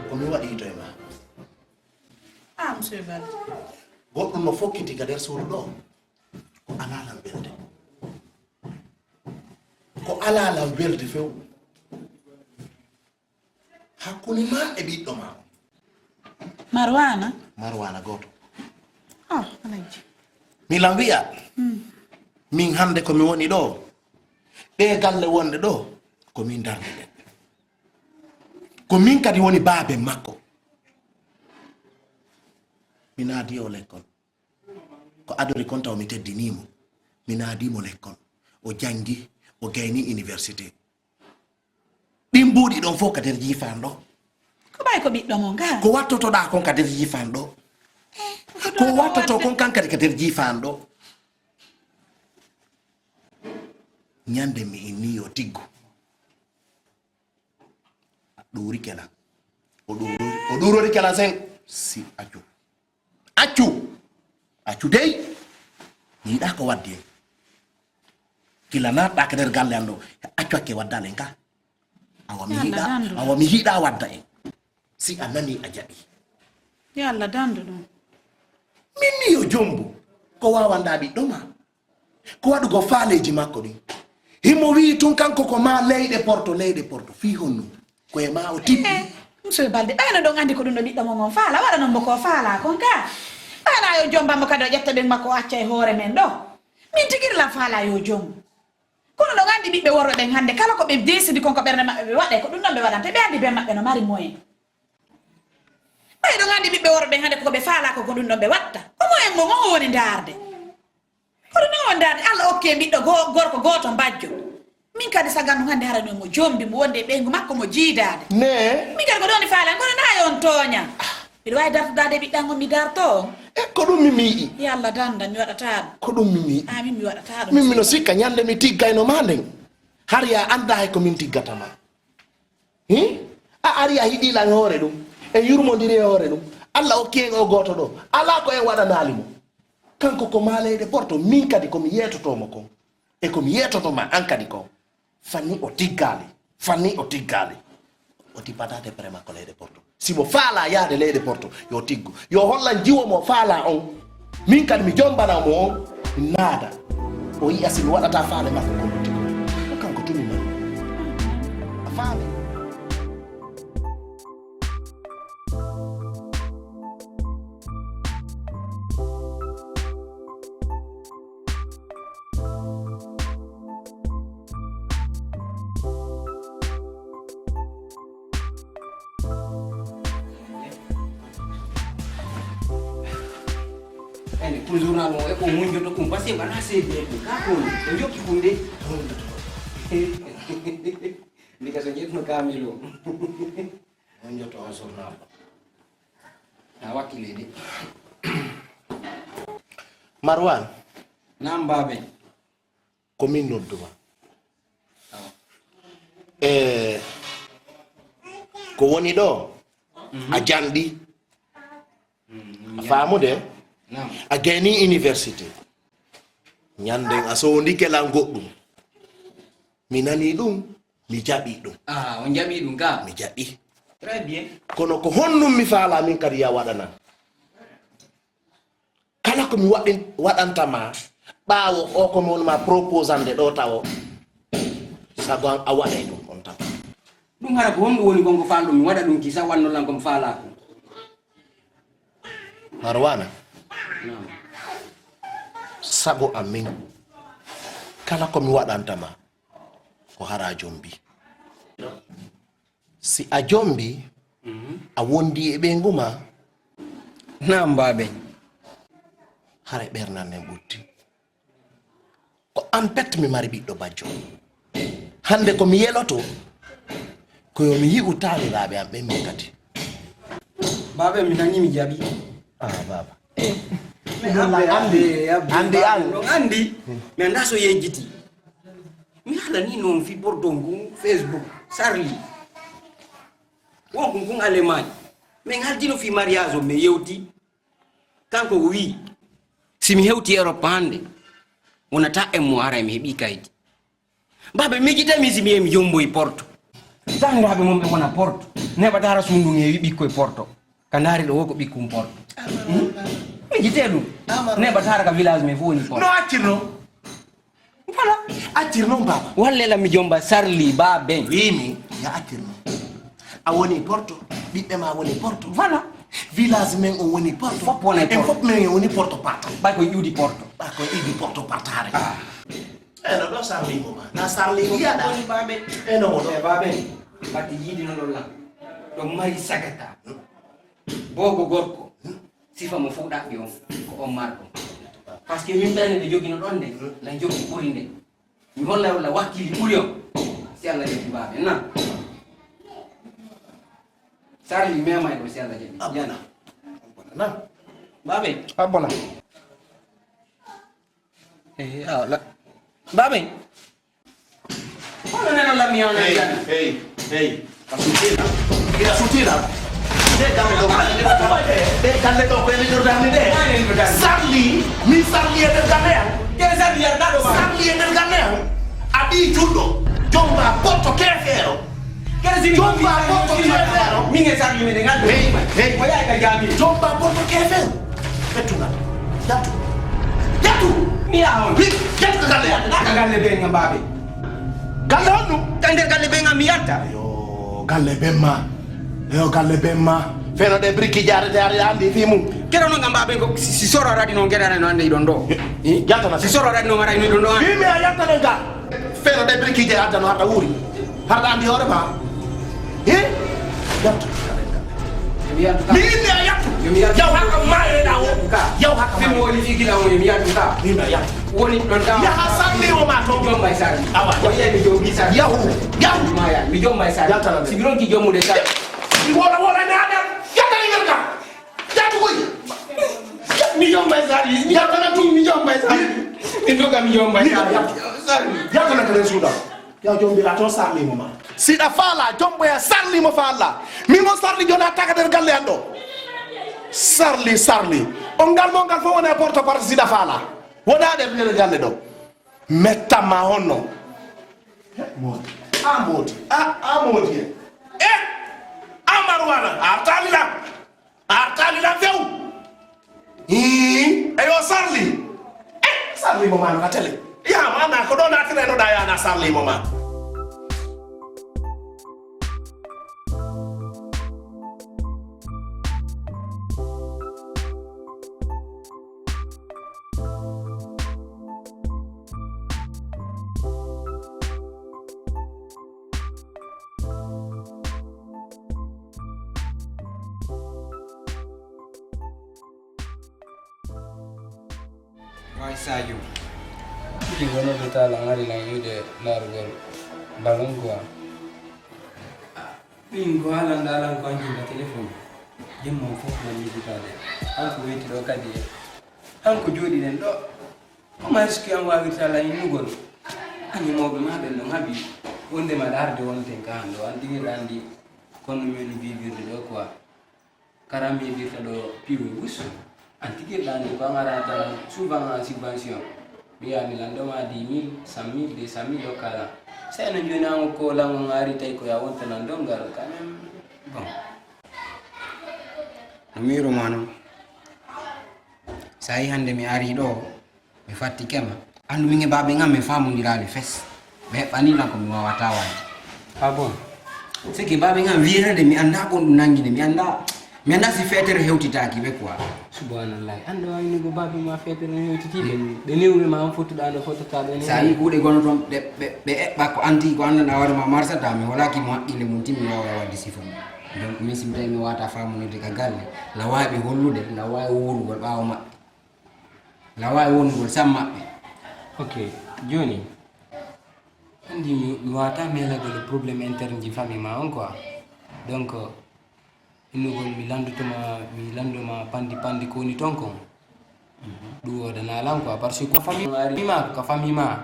ko mi waɗi to e ma monsieur Balde goɗɗum no fokkiti ga nder suudu ɗo ko alalam welde ko alalam welde few hakkunde ma e ɓiɗɗo ma Marwana goto alaji milan wiya min hande ko mi woni ɗo ɓe galle wonde ɗo ko min darde ɗen ko min kadi woni baabe makko mi naadi o l'école ko adori kon taw mi teddinimo mi naadimo l'école o jangi o gayni université ɗin mbuuɗi ɗon fof ka nder jifan ɗo ko ɓay ko ɓiɗɗo mo nga ko wattotoɗa kon ka nder jifan ɗo ko wattoto kon kankadi ka nder jifan ɗo ñande mi inni o tiggo ɗuri kela o ɗurori kela sen si accu dey mi yiɗa ko waddi en kila naɗɗa ka nder galle an ɗo accu hakke waddalen ka awa mi yiɗa wadda en si a nani a jaɓi yo Allah dandu ɗum minni yo jombo ko wawanda ɓiɗɗo ma ko waɗugo faaleji makko ɗin himo wi tun kanko ko ma leyɗe porto fi honno koye ma o tippi monsieur Balde ɓayno ɗon andi ko ɗum ɗo ɓiɗɗo mo gon faala waɗa non mo ko faala kon ka ɓayna yo jombamo kadi o ƴetta ɓen makko o acca e hoore men ɗo min tigirlan faala yo jombo kono ɗon andi ɓiɓɓe worɓe ɓen hande kala ko ɓe desidi konko ɓerde maɓɓe ɓe waɗe ko ɗum ɗon ɓe waɗante ɓe andi ɓe maɓɓe no mari moyen ɓay ɗon andi ɓiɓɓe worɓe ɓen hande koko ɓe faala ko ɗum ɗon ɓe watta ko moyen mo on woni darde ko ɗum ɗon woni darde Allah okke ɓiɗɗo gorko goto mbajjo min kadi sagan ɗum hande harano mo jombi mo wonde ɓeygu makko mo jiidade ne min kadi ko ɗon ni faala kono na yon toña mbiɗa wawi dartodade ɓiɗɗango mi darto ko ɗum mi miiɗi yo Allah danda mi waɗata ɗum ko ɗum mi miiɗi min mi waɗata ɗum min mino sikka ñande mi tiggayno ma nden har ya anda hay ko min tiggatama a ari a hiɗilan hoore ɗum en yurmodiri e hoore ɗum Allah okki en o goto ɗo ala ko en waɗanali mo kanko ko ma leyɗe porto min kadi komi yetotomo kon e komi yetotoma an kadi kon fanni o tiggali o tippatade prema ko leyɗe porto simo faala yaade leyɗe porto yo tiggo yo hollan jiwo mo faala on min kadi mi jombanamo on mi naada o yiya simi waɗata faale makko ko tiggo o kanko tumi ma a faale ko journal mo e ko munjoto kum parce que bana seedi e ka ko e jokki kunde ndika so jetno kamilo munjoto o journal na wakile de Marwan nam babe ko min nodduma ko woni ɗo a janɗi a faamude a gayni université ñanden a sondi kelan goɗɗum mi nani ɗum mi jaɓi ɗum on jaɓi ɗum ka mi jaɓi très bien kono ko honnum mi faala min kadi ya waɗana kala ko mi waɗantama ɓaawo o ko mi wonma proposande ɗo tawo sago a waɗay ɗum on tan ɗum hara ko honɗum woni konko faalɗum mi waɗa ɗum kisa wannolan komi faala ko Marwana sago amin kala ko mi waɗantama ko hara jombi si a jombi a wondi e ɓengu ma nam babe hara ɓernan nen ɓutti ko an pet mi mari ɓiɗɗo bajjo hande ko mi yeloto ko yo mi yi'u taaniraɓe am ɓe min kadi babe mi nani mi jaɓi baba andi mi anda so yejjiti mi haala ni noon fi ɓordo ngun Facebook sarli wonko ngun Allemagne min haaldino fi mariage o mi yewti kanko o wi simi hewti Europe hande wonata en mo ara mi heeɓi kaydi babe mi jitami simi yemi jomboy Porto Taniraɓe mum ɓe wona porto neɓatara sundu ngewi ɓikkoye porto ka daari ɗo woko ɓikkum porto mi jite ɗum neɓatara ka village me fof woni porto no accirno voilà accirno baba wallela mi jomba sarli ba ben wimi ya accirno a woni porto ɓiɓɓe ma woni porto voilà village men o woni porto Fop woni en porto. fof men o woni porto parta ɓay koye ƴuuɗi porto ɓa ko iɗi porto partare eno ɗo sarlimo ma na sarlimo yiyaɗa baɓe eno mo ɗo e baɓe batte yiidino ɗon lan ɗo mari sagata bogo gorko sifa mo fuɗɗaɓe on ko on marɗo par ce que min ɓerne nde jogino ɗon nde na jogi ɓuri nde mi holla walla wakkili ɓuri on si allah jaɓi baɓe nan sarli mema ɗo si allah jaɓi jana nan baɓe abbola baɓe hono neno lammi on jana hey asutila ila sutila de galle ɗo ko ene jordani de sarli mi sarli e nder galle am kene sarli yarɗa ɗo ba sarli e nder galle am a ɗi julɗo jomba porto kefeero kene sini jomba porto kefeero min e sarli meɗe ngal hey o yahay ka jaami jomba porto kefeero fettugal yattu yattu mi yaha on yattu ko galle am ka galle ɓe ngam baɓe galle on ɗum ka nder galle ɓe ngam mi yatta yo galle bemma yo galle bemma feno ɗe briki jarete andi fi mum kero no ngam baɓe ko si soro raɗi noon gueɗane no ande ɗon ɗo yaltana si soro raɗi noon araɗi ɗon ɗo an mimi a yaltanen ga feno ɗe briki je addano haɗa wuuri haɗa andi hoore ma yaltu mimi a yaltu yaw haka mayeɗa o yaw haka fimo woni fi gila woni mi yattu ka mimi a yaltu woni ɗon ɗa yaha sallimo ma to jombay sarli Awa. o yiya mi jogi sarli yahu yahu maya mi jombay sarli Yaltana de. si ronki jommude sarli wola wola ne aɗa yaltani ngel ka yaltu koy mi jombay sarli yaltana tum mi jombay sarli mi doga mi jombay sarli yaltana kenen suuɗa yaw jombira to sarlimo ma siɗa faala jomboya sarlimo faalla mimo sarli joni a taga nder galle an ɗo sarli on ngal mo ngal fof woni e porte parte siɗa faala wonaɗe nder galle ɗo mettanma honno modi a modi a modi e amarwana artalilam few eyo sarli sarlimo ma no ka télé yama ana ko ɗo natirenoɗa yana sarlimo ma way sadio ɗi gono ɓe tala ngari lan yude larugol ballon quoi ɗin ko halandalan ko anjinta téléphone jemmon fof man yiditade hanko weyti ɗo kadi hanko jooɗiɗen ɗo koma est ce que an wawirtala innugol animoɓe maɓen no haaɓi wondema aɗa arde wonten ka han ɗo an ɗiɗiɗa andi kono min vivirde ɗo quoi karam yeɓirta ɗo piwe bus an tigirɗani ko an arata souvent en subvention mbiyami landoma 10 000 100 000 200 000 o kala seno joni an ko lango ari tawi ko ya wontanan dongal quand même bon no miruma noon sa yi hande mi ari ɗo mi fatti kema andu min e baɓe gam min famodirali fes ɓe heɓɓanilan komi wawata wade ah bon siki baɓe gam wirede mi anda gon ɗum nanguide mi anda si fetere hewtitaki ɓe quoi subhanallahi ande wawini ko babi ma fetere no hewtitiɓe ɓe newmi ma an fottuɗa no fottata sa yi kuuɗe gono toon ɓe eɓɓa ko anti ko andana hoorema marsata mi walaki mo haqqille mum timmi wawa wadde sifa mum donc min sim tawi mi wawata famonirde ka galle la wawi ɓe hollude la wawi wonugol ɓawo maɓɓe la wawi wonugol sam maɓɓe ok joni andi mi wawata melagol probléme interne ji famille ma on quoi donc innugol mi landuma pandi ko woni ton kon ɗum wodanalan quoi par ce que famille arima ko famille ma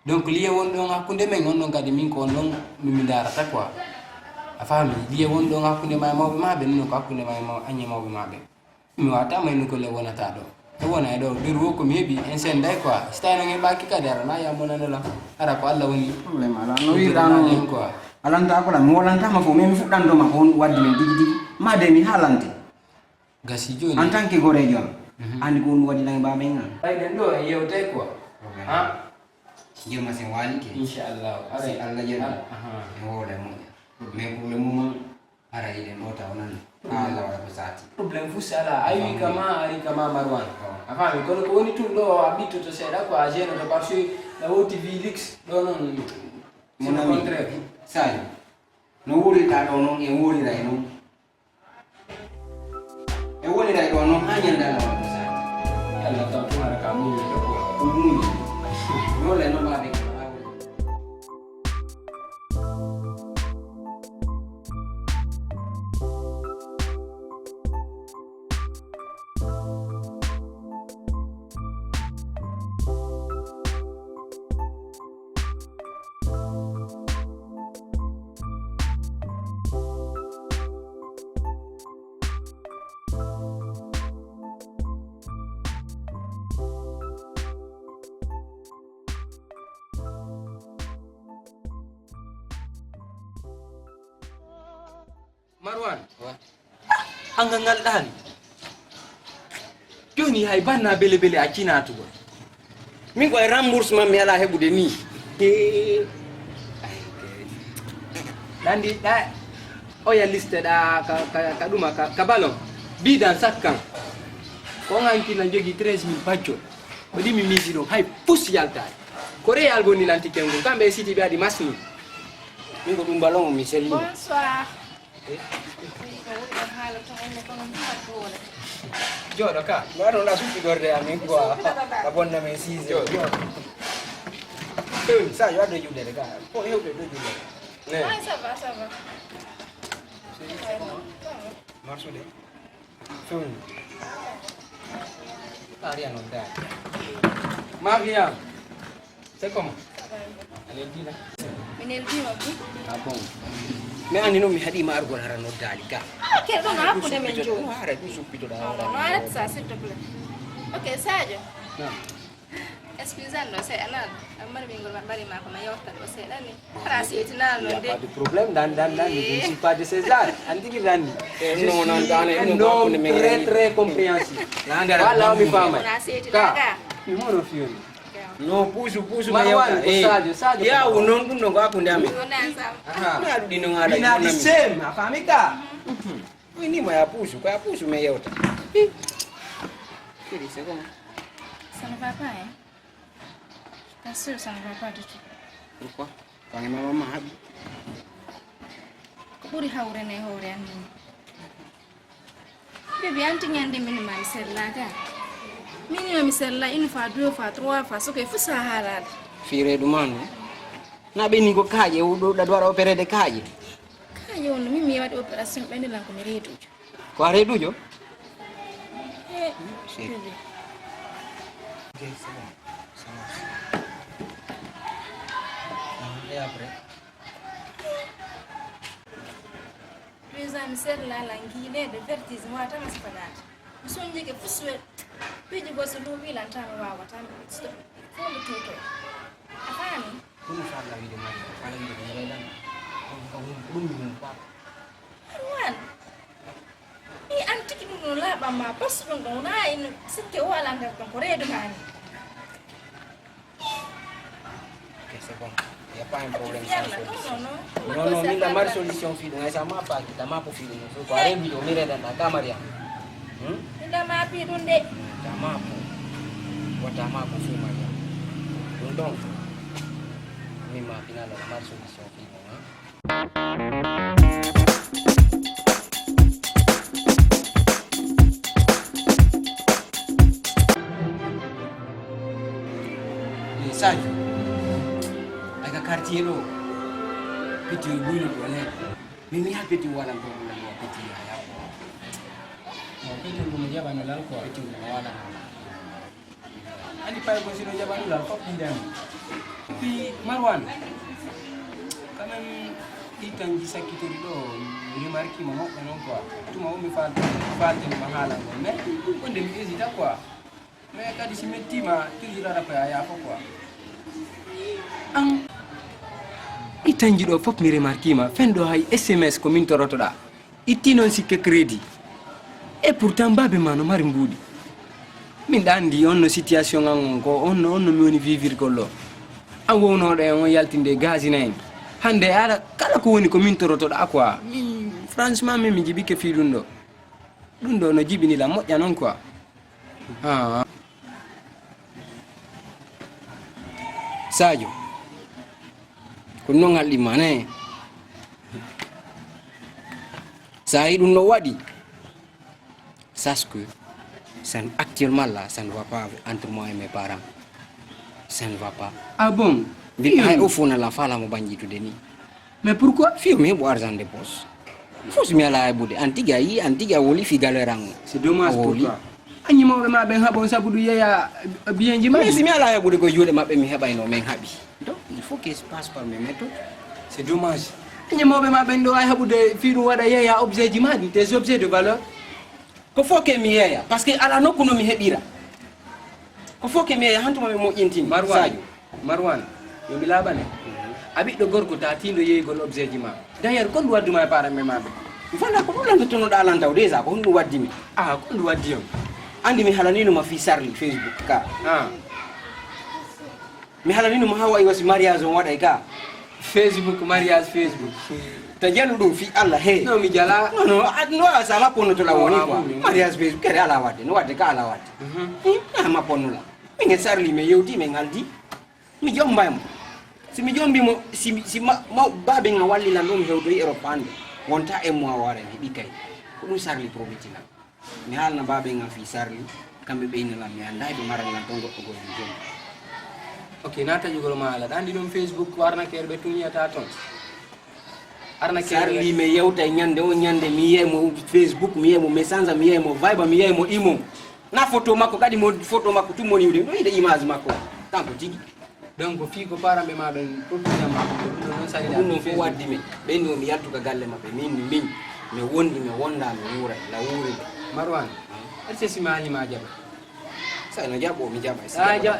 donc liye won ɗon hakkude men on ɗon kadi min ko on ɗon mimi darata quoi a faami liye won ɗon hakkude ma e mawɓe maɓe nino ko hakkude ma añe mawɓe maɓe mi wawata maynugol e wonata ɗo e wona e ɗo nder wo komi heeɓi en senday quoi so tawi no heɓaki kadi ara na yamonanolam ara ko allah woni probléme ala no wiɗano quoi alanta ko la mo lanta ma fo men fudan do ma ko waddi men digi digi ma de mi halante gasi joni en tant que gore jom andi ko wadi lang ba men ay den do e yewte quoi ha jema sen wali ke inshallah ara Allah jeda aha wole mo mais pour le moment ara ile mota onan ala wala ko sati problem fu sala ayi kama ari kama Marwan afami ko ko woni tun do abito to seda ko ageno to parce la OTV Lix do non mon ami sai no wuri ta do non e wuri dai non e wuri dai do non hanya ndala wala ko sati Allah ta tuna ka mu ni ko umuni no le no ba de Marwan ang ngal dan joni hay banna bele bele akina to min ko remboursement mi ala hebude ni dandi da o ya liste da ka duma ka balon bi dan sakkan ko nganti na jogi 13000 baccio o di mi misi do hay pus yalta kore alboni lanti kengo kambe siti be adi masni min ko dum balon mi selli Bonsoir. jodo ka ngaro la supi dorde amin quoi la bonna me sise sa yo ado jude de ka ko hewde do jude ne Ah, ça va, ça va. marso de fun Arian non da Maria c'est comment elle dit là Min eldima bu. ah bon mais andi no mi hadi ma argol harano dali ka Ok, donc on a pour des menjo. ara du subito da Non, non, non, arrête ça, s'il te plaît. Ok, Sadio. na Excusez-nous, c'est Anna. Amar bingol bari ma ko ma yawta do c'est dani. Ara setina no pas de. de problème dan je ne suis pas de César andi ki dani non non dane non très très compréhensif voilà mi fama Ara setina ka ga. mi mono fioni no pusu ma Marwan yawta ko Sadio ya unon dum no ga kunde amin Yo na sam. na adu dino ngala ina di same afamika ini ma ya pusu me yawta kiri c'est comment Ça ne va pas, hein? T'assures, ça ne va pas du tout. pourquoi quand maman habi Ko buri hawre ne hawre an min. Bébé anti ngande min ma sella ga. Min yo mi sella une fois, deux fois, trois fois, so que fu sa halal. fire dumanu na be ni ko kaaje wudo da dwara opere de kaaje Kayo no mi mi wadi opération be ni lan ko mi reedu. ko are dujo Eh, Si. bébé. ok c'est bon ça marche et après Président mi sella la ngile de vertige mo tan aspadata. Mi sonje ke fu suwe. Piji go so lubi lan tan wawa tan. Stop. Fo mi toto. Afani. kunu falla wiide ma kala wiide ko redan ko dum min pa Arwan. Ni antiki no laba ma pasu ɗum na ino sikke wala nder ɗon ko reedu mani. ok c'est bon y a pas un problème Yalla, sans solution non. non non min da mari solution fi ngai sama pa kita ma ko fi no ko are wido mi redan da kamaria Nda ma pi ɗum de. dama ko wata ma ko fi ma ya donc donc mi ma final la mari solution fi no Sadio daga quartier ɗo peti buyno ɗo ne min mi ha peti walan probléme o peti ya peti ko mi jabano lal ko peti ko wala andi pay ko sino jabano lal fop ndem puis Marwan quand même itanji sakkitori ɗo mi remarque ma moɓɓe noon quoi tuma o mi faltini ma haala ngo mais wonde mi hésita quoi mais kadi si mettima toujours aɗa koye a yaafo quoi an tanji ɗo fof mi remarquima fenɗo hay SMS ko min torotoɗa itti noon sikke crédit et pourtant babe ma no mari mbuuɗi min ɗa andi on no situation an on ko on no mi woni vivirgol o an wownoɗo en on yaltinde gasina en hande aɗa kala ko woni ko min torotoɗa quoi min franchement min mi jiɓike fi ɗum ɗo no jiɓinila moƴƴa noon quoi Sadio ko noon alɗima ne sa yi ɗum no waɗi sache que actuellement là ça ne va pas entre moi et mes parents ça ne va pas. Ah bon? Hay au fond la fala mo banjitude ni. Mais pourquoi? Fio mi heɓo argent de poche. Fos mi ala heɓude antiga woli fi galerango. C'est dommage pour toi. Anyi mawɓe ma ɓen haɓon sabu ɗum yeeya biyenji ma. Mais si mi ala heɓude ko juuɗe maɓɓe mi heɓayno min haɓi. Donc il faut que je passe par mes méthodes. C'est dommage. Anyi mawɓe ma ɓen ɗo ay haɓude fi ɗum waɗa yeeya objet ji maɗi des objets de valeur. Ko faut que mi yeeya par ce que ala nokku no mi heɓira. Ko faut que mi yeeya hantuma ɓe moƴƴintini. Marwan yo mi laaɓane a ɓiɗɗo gorko ta tindo yeeygol objet ji ma d'ailleurs kon ɗum wadduma e paranɓe maɓe mi fanda ko ɗum lantotonoɗa alan taw déjà ko ɗum waddimi ko ɗum waddi on andi mi halaninoma fi sarli Facebook ka mi halaninoma ha wayi wasi mariage on waɗay ka Facebook mariage Facebook ta jalu ɗum fi Allah he no mi jala no sama ponnotola woni quoi mariage Facebook kadi ala wadde no wadde ka ala wadde ma ponnola min e sarli mi yewti min haldi mi jombaymo si mi jombimo si babe nga wallilan ɗum hewdoyi Europe hande wonta e mois waren heeɓi kay ko ɗum sarli probitina mi haalna babe nga fi sarli kamɓe ɓeynalam mi anda ɓe maranlan ton goɗɗo goɗɗo jombi ok na taƴugol ma ala ɗa andi ɗum Facebook ko arnaquere ɓe tuñiyata toon sarli mi yewta e ñande o ñande mi yiyaymo Facebook mi yiyaymo message mi yiyaymo Viber mi yiyaymo imo na photo makko kadi mo photo makko tum woni ɗum ɗo yiide image makko kanko tigui donc fii ko paramɓe ma ɓen proprement ɗum noon sali ɗum noon fof waddi min ɓenni omi yaltuka galle maɓɓe min mi wondi mi wonda mi wuuray la wuuriɓe Marwan arte simi haalima jaɓa sa no jaɓo mi jaɓa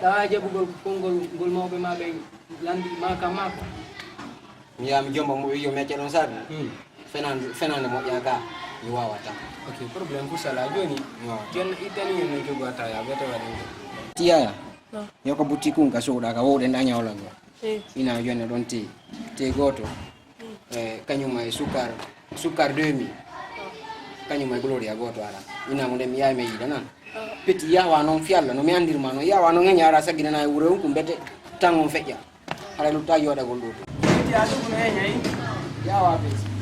ɗawa jaɓugol konngol ngol mawɓe ma ɓen landi ma kam mako mi yaha mi jomba mo wi yo mecce ɗon sabi fenande moƴƴa ga mi wawata ok probléme pour sala joni joni ittani en no jogota ya wete waɗen tiyaya yo ko boutique ka soɗa ka wowɗen ɗa ñawlan go ina joni ɗon te goto kañum e sukar 2000 kañum e gloria goto ala ina mo nde mi yahay mi yiida nan peti yawa noon fi Allah no mi andirma noon yawa noon ŋeñara sagginana e wuuro on ko mbete tan on feƴƴa haɗa lutta yoɗagol ɗo to peti a ɗum no heñayi yawa peti